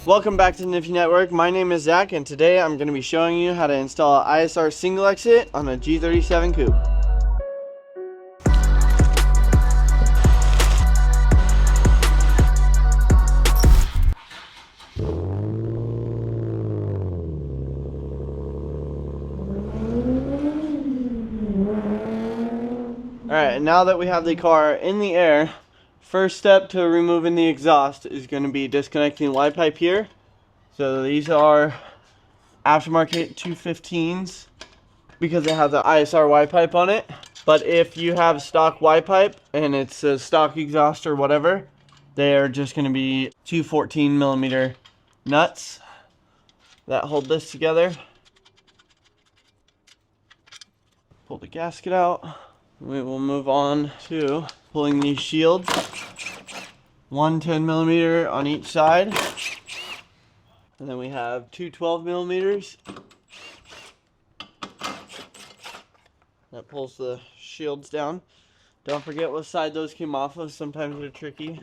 Welcome back to the Nifty Network. My name is Zach, and today I'm going to be showing you how to install an ISR single exit on a G37 Coupe. Alright, now that we have the car in the air, first step to removing the exhaust is going to be disconnecting the Y-Pipe here. So these are aftermarket 215s because it has the ISR Y-Pipe on it. But if you have stock Y-Pipe and it's a stock exhaust or whatever, they're just going to be 214mm nuts that hold this together. Pull the gasket out. We will move on to pulling these shields. One 10mm on each side. And then we have two 12mm. That pulls the shields down. Don't forget what side those came off of. Sometimes they're tricky.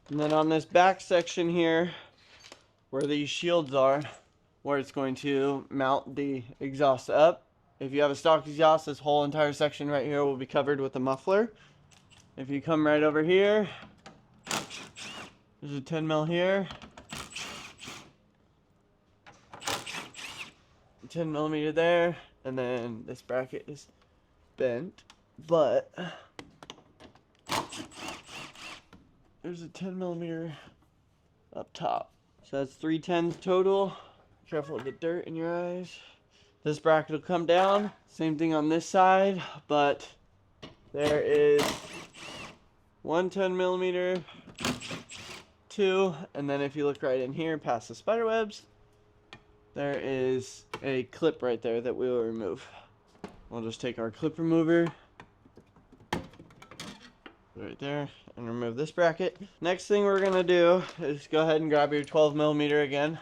And then on this back section here, where these shields are, where it's going to mount the exhaust up. If you have a stock exhaust, this whole entire section right here will be covered with a muffler. If you come right over here, there's a 10mm here. 10mm there, and then this bracket is bent, but there's a 10mm up top. So that's 3 10s total. Careful to get dirt in your eyes. This bracket will come down. Same thing on this side, but there is one 10mm, two, and then if you look right in here past the spider webs, there is a clip right there that we will remove. We'll just take our clip remover right there and remove this bracket. Next thing we're gonna do is go ahead and grab your 12mm again.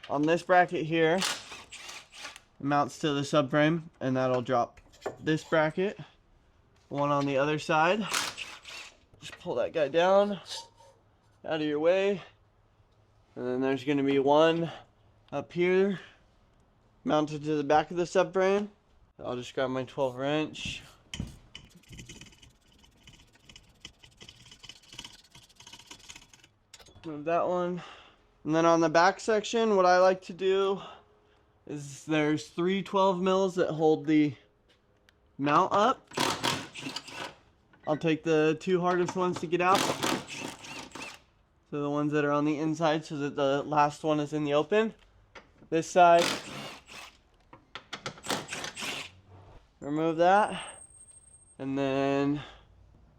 On this bracket here, it mounts to the subframe, and that'll drop this bracket. One on the other side. Just pull that guy down out of your way. And then there's gonna be one up here mounted to the back of the subframe. I'll just grab my 12 wrench. Move that one. And then on the back section, what I like to do is there's 3 12mm that hold the mount up. I'll take the 2 hardest ones to get out. So the ones that are on the inside, so that the last one is in the open. This side, remove that, and then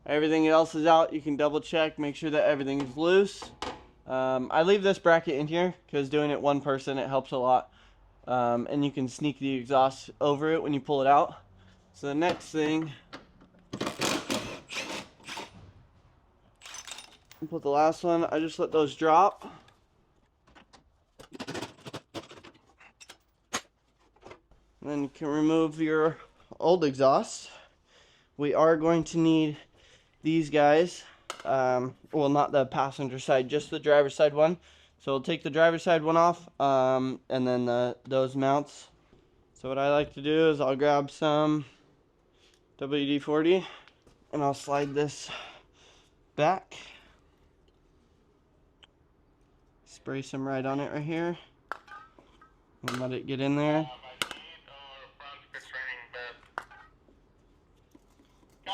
everything else is out. You can double check, make sure that everything is loose. I leave this bracket in here because doing it one person, it helps a lot, and you can sneak the exhaust over it when you pull it out. So the next thing, put the last one. I just let those drop. And then you can remove your old exhaust. We are going to need these guys. Well, not the passenger side, just the driver's side one. So we'll take the driver's side one off, and then those mounts. So what I like to do is I'll grab some WD-40 and I'll slide this back. Spray some right on it right here and let it get in there.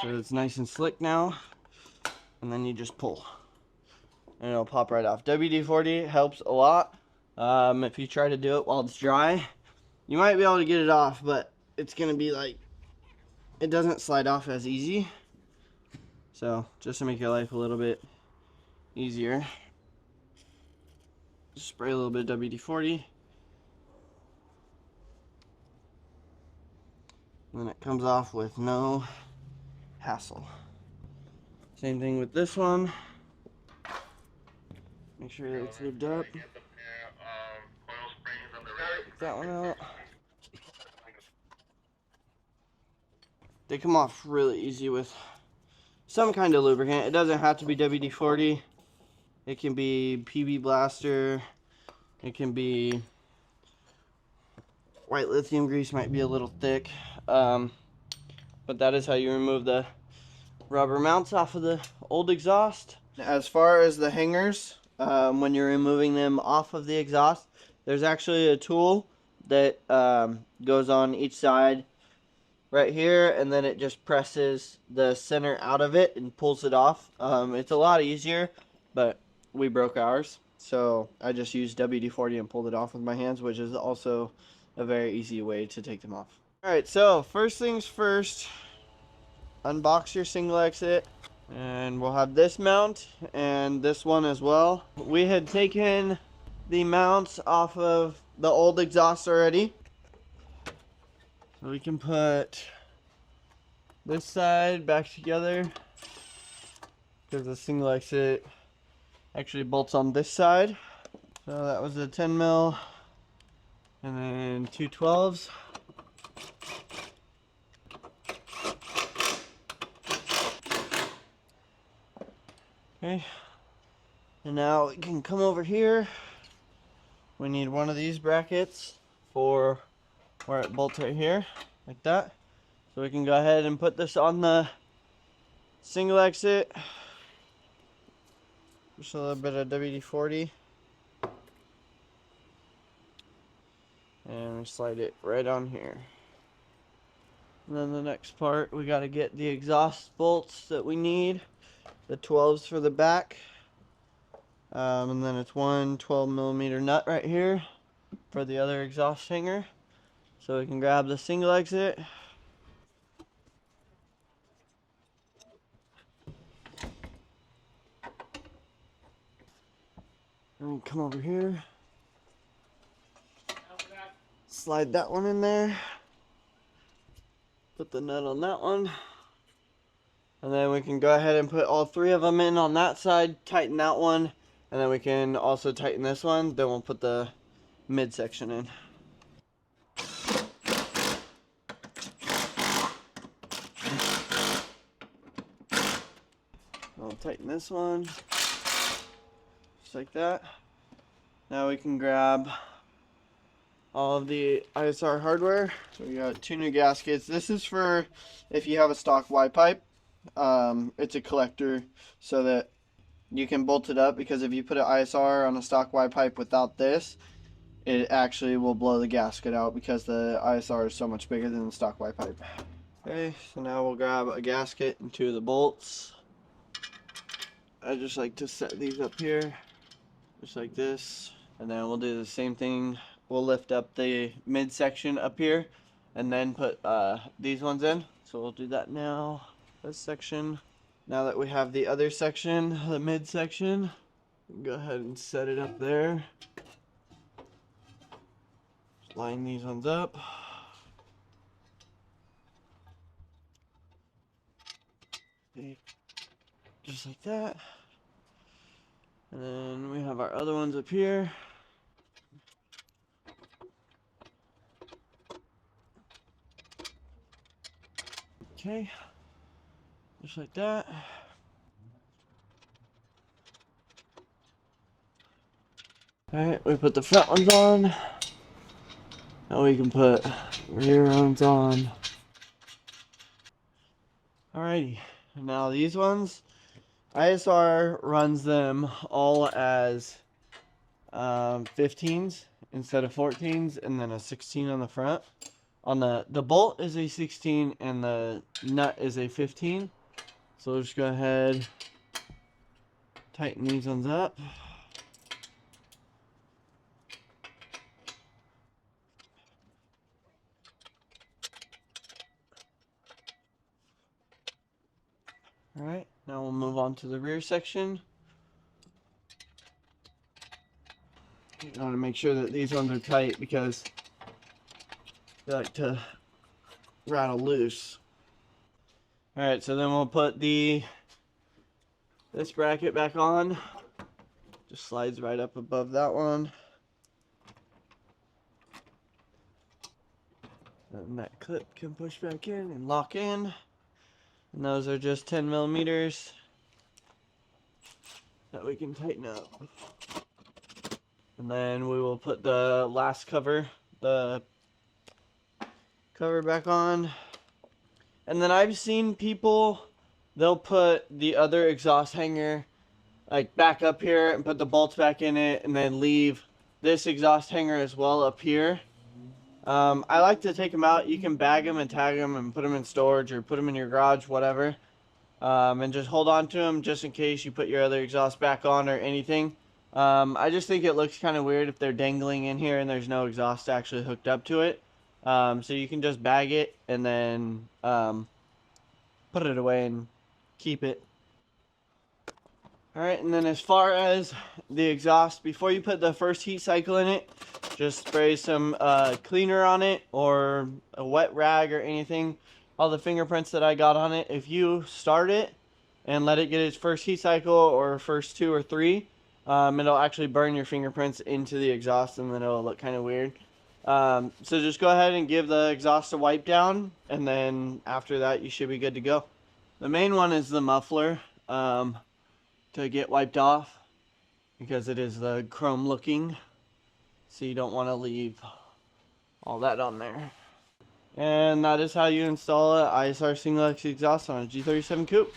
So it's nice and slick now, and then you just pull and it'll pop right off. WD-40 helps a lot. If you try to do it while it's dry, you might be able to get it off, but it's gonna be like, it doesn't slide off as easy. So just to make your life a little bit easier, spray a little bit of WD-40, and then it comes off with no hassle. Same thing with this one. Make sure that it's lubed up. Take that one out. They come off really easy with some kind of lubricant. It doesn't have to be WD-40. It can be PB Blaster. It can be white lithium grease, might be a little thick. But that is how you remove the rubber mounts off of the old exhaust. As far as the hangers, when you're removing them off of the exhaust, there's actually a tool that goes on each side right here, and then it just presses the center out of it and pulls it off. It's a lot easier, but we broke ours, so I just used WD-40 and pulled it off with my hands, which is also a very easy way to take them off. Alright, so first things first, unbox your single exit, and we'll have this mount and this one as well. We had taken the mounts off of the old exhaust already, so we can put this side back together because the single exit actually bolts on this side. So that was a 10 mil and then two 12s. Okay, and now we can come over here. We need one of these brackets for where it bolts right here, like that. So we can go ahead and put this on the single exit. Just a little bit of WD-40. And we slide it right on here. And then the next part, we got to get the exhaust bolts that we need. The 12s for the back. And then it's one 12mm nut right here for the other exhaust hanger. So we can grab the single exit. And we come over here. Slide that one in there. Put the nut on that one. And then we can go ahead and put all three of them in on that side, tighten that one, and then we can also tighten this one. Then we'll put the midsection in. I'll tighten this one, just like that. Now we can grab all of the ISR hardware. So we got two new gaskets. This is for if you have a stock Y-Pipe. It's a collector so that you can bolt it up, because if you put an ISR on a stock Y-Pipe without this, it actually will blow the gasket out because the ISR is so much bigger than the stock Y-Pipe. Okay, so now we'll grab a gasket and two of the bolts. I just like to set these up here, just like this, and then we'll do the same thing. We'll lift up the midsection up here and then put these ones in. So we'll do that now. This section. Now that we have the other section, the midsection, go ahead and set it up there. Just line these ones up. Okay. Just like that. And then we have our other ones up here. Okay, just like that. Alright, we put the front ones on. Now we can put rear ones on. Alrighty, now these ones, ISR runs them all as 15s instead of 14s, and then a 16 on the front. On the bolt is a 16 and the nut is a 15. So we'll just go ahead, tighten these ones up. Alright, now we'll move on to the rear section. You want to make sure that these ones are tight because they like to rattle loose. Alright, so then we'll put this bracket back on. Just slides right up above that one. And that clip can push back in and lock in. And those are just 10 millimeters. that we can tighten up. And then we will put the last cover, the cover back on. And then I've seen people, they'll put the other exhaust hanger like back up here and put the bolts back in it, and then leave this exhaust hanger as well up here. I like to take them out. You can bag them and tag them and put them in storage or put them in your garage, whatever. And just hold on to them just in case you put your other exhaust back on or anything. I just think it looks kind of weird if they're dangling in here and there's no exhaust actually hooked up to it. So you can just bag it and then put it away and keep it. Alright, and then as far as the exhaust, before you put the first heat cycle in it, just spray some cleaner on it or a wet rag or anything. All the fingerprints that I got on it, if you start it and let it get its first heat cycle or first 2 or 3, it'll actually burn your fingerprints into the exhaust and then it'll look kind of weird. So just go ahead and give the exhaust a wipe down, and then after that you should be good to go. The main one is the muffler. To get wiped off because it is the chrome looking, so you don't want to leave all that on there. And that is how you install a ISR single X exhaust on a G37 Coupe.